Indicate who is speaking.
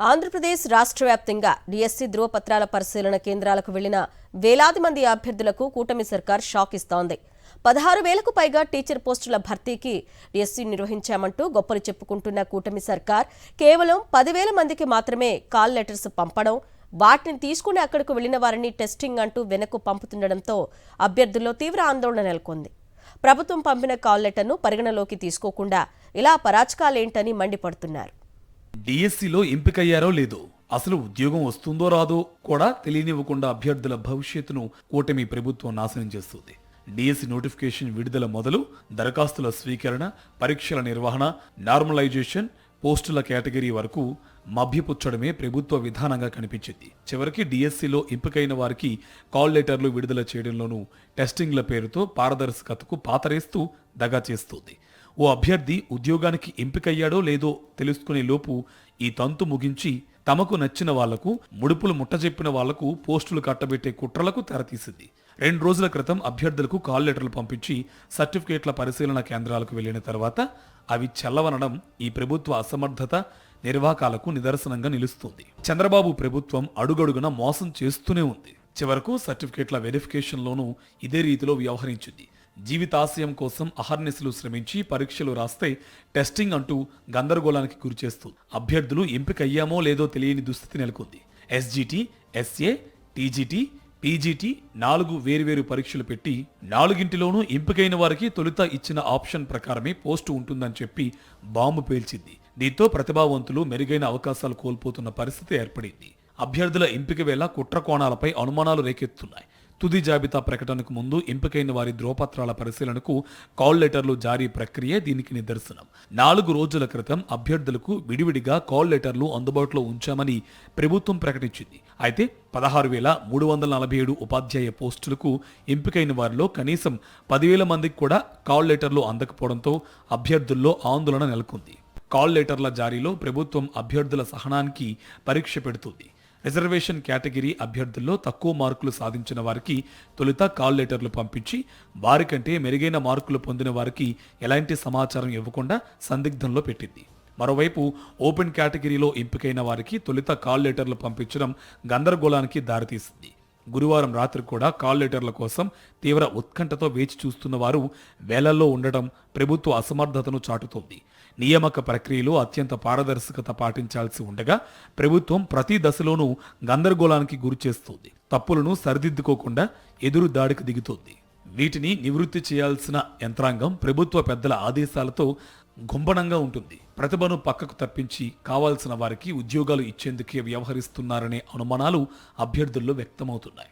Speaker 1: ఆంధ్రప్రదేశ్ రాష్ట్ర వ్యాప్తంగా డిఎస్సి ధృవపత్రాల పరిశీలన కేంద్రాలకు వెళ్లిన వేలాది మంది అభ్యర్థులకు కూటమి సర్కార్ షాక్ ఇస్తోంది. 16,000కు పైగా టీచర్ పోస్టుల భర్తీకి డిఎస్సి నిర్వహించామంటూ గొప్పలు చెప్పుకుంటున్న కూటమి సర్కార్ కేవలం 10,000 మందికి మాత్రమే కాల్ లెటర్స్ పంపడం, వాటిని తీసుకుని అక్కడకు వెళ్లిన వారిని టెస్టింగ్ అంటూ వెనక్కు పంపుతుండటంతో అభ్యర్థుల్లో తీవ్ర ఆందోళన నెలకొంది. ప్రభుత్వం పంపిన కాల్ లెటర్ను పరిగణలోకి తీసుకోకుండా ఇలా పరాచకాలేంటని మండిపడుతున్నారు.
Speaker 2: డిఎస్సిలో ఎంపికయ్యారో లేదో, అసలు ఉద్యోగం వస్తుందో రాదో కూడా తెలియనివ్వకుండా అభ్యర్థుల భవిష్యత్తును కూటమి ప్రభుత్వం నాశనం చేస్తుంది. డిఎస్సి నోటిఫికేషన్ విడుదల మొదలు దరఖాస్తుల స్వీకరణ, పరీక్షల నిర్వహణ, నార్మలైజేషన్, పోస్టుల కేటగిరీ వరకు మభ్యపుచ్చడమే ప్రభుత్వ విధానంగా కనిపించింది. చివరికి డిఎస్సిలో ఎంపికైన వారికి కాల్ లెటర్లు విడుదల చేయడంలోనూ టెస్టింగ్ల పేరుతో పారదర్శకతకు పాతరేస్తూ దగా చేస్తుంది. ఓ అభ్యర్థి ఉద్యోగానికి ఎంపికయ్యాడో లేదో తెలుసుకునే లోపు ఈ తంతు ముగించి తమకు నచ్చిన వాళ్లకు, ముడుపులు ముట్టజెప్పిన వాళ్లకు పోస్టులు కట్టబెట్టే కుట్రలకు తెరతీసింది. 2 రోజుల క్రితం అభ్యర్థులకు కాల్ లెటర్లు పంపించి సర్టిఫికేట్ల పరిశీలన కేంద్రాలకు వెళ్లిన తర్వాత అవి చెల్లవనడం ఈ ప్రభుత్వ అసమర్థత, నిర్వాకాలకు నిదర్శనంగా నిలుస్తుంది. చంద్రబాబు ప్రభుత్వం అడుగడుగున మోసం చేస్తూనే ఉంది. చివరకు సర్టిఫికేట్ల వెరిఫికేషన్లోనూ ఇదే రీతిలో వ్యవహరించింది. జీవితాశయం కోసం అహర్నిశలు శ్రమించి పరీక్షలు రాస్తే టెస్టింగ్ అంటూ గందరగోళానికి గురిచేస్తూ అభ్యర్థులు ఎంపికయ్యామో లేదో తెలియని దుస్థితి నెలకొంది. ఎస్జిటి, ఎస్ఏ, టీజీటీ, పీజీటీ 4 వేర్వేరు పరీక్షలు పెట్టి 4గింటిలోనూ ఎంపికైన వారికి తొలుత ఇచ్చిన ఆప్షన్ ప్రకారమే పోస్టు ఉంటుందని చెప్పి బాంబు పేల్చింది. దీంతో ప్రతిభావంతులు మెరుగైన అవకాశాలు కోల్పోతున్న పరిస్థితి ఏర్పడింది. అభ్యర్థుల ఎంపిక వేళ కుట్ర కోణాలపై అనుమానాలు రేకెత్తున్నాయి. తుది జాబితా ప్రకటనకు ముందు ఎంపికైన వారి ధృవపత్రాల పరిశీలనకు కాల్ లెటర్లు జారీ ప్రక్రియ దీనికి నిదర్శనం. 4 రోజుల క్రితం అభ్యర్థులకు విడివిడిగా కాల్ లెటర్లు అందుబాటులో ఉంచామని ప్రభుత్వం ప్రకటించింది. అయితే 16,347 ఉపాధ్యాయ పోస్టులకు ఎంపికైన వారిలో కనీసం 10,000 మందికి కూడా కాల్ లెటర్లు అందకపోవడంతో అభ్యర్థుల్లో ఆందోళన నెలకొంది. కాల్ లెటర్ల జారీలో ప్రభుత్వం అభ్యర్థుల సహనానికి పరీక్ష పెడుతుంది. రిజర్వేషన్ కేటగిరీ అభ్యర్థుల్లో తక్కువ మార్కులు సాధించిన వారికి తొలుత కాల్ లెటర్లు పంపించి వారికంటే మెరుగైన మార్కులు పొందిన వారికి ఎలాంటి సమాచారం ఇవ్వకుండా సందిగ్ధంలో పెట్టింది. మరోవైపు ఓపెన్ కేటగిరీలో ఎంపికైన వారికి తొలుత కాల్ లెటర్లు పంపించడం గందరగోళానికి దారితీసింది. గురువారం రాత్రి కూడా కాల్ లెటర్ల కోసం తీవ్ర ఉత్కంఠతో వేచి చూస్తున్న వారు వేలల్లో ఉండడం ప్రభుత్వ అసమర్థతను చాటుతోంది. నియామక ప్రక్రియలో అత్యంత పారదర్శకత పాటించాల్సి ఉండగా ప్రభుత్వం ప్రతి దశలోనూ గందరగోళానికి గురిచేస్తుంది. తప్పులను సరిదిద్దుకోకుండా ఎదురు దాడికి దిగుతోంది. వీటిని నివృత్తి చేయాల్సిన యంత్రాంగం ప్రభుత్వ పెద్దల ఆదేశాలతో గుంభనంగా ఉంటుంది. ప్రతిభను పక్కకు తప్పించి కావాల్సిన వారికి ఉద్యోగాలు ఇచ్చేందుకే వ్యవహరిస్తున్నారనే అనుమానాలు అభ్యర్థుల్లో వ్యక్తమవుతున్నాయి.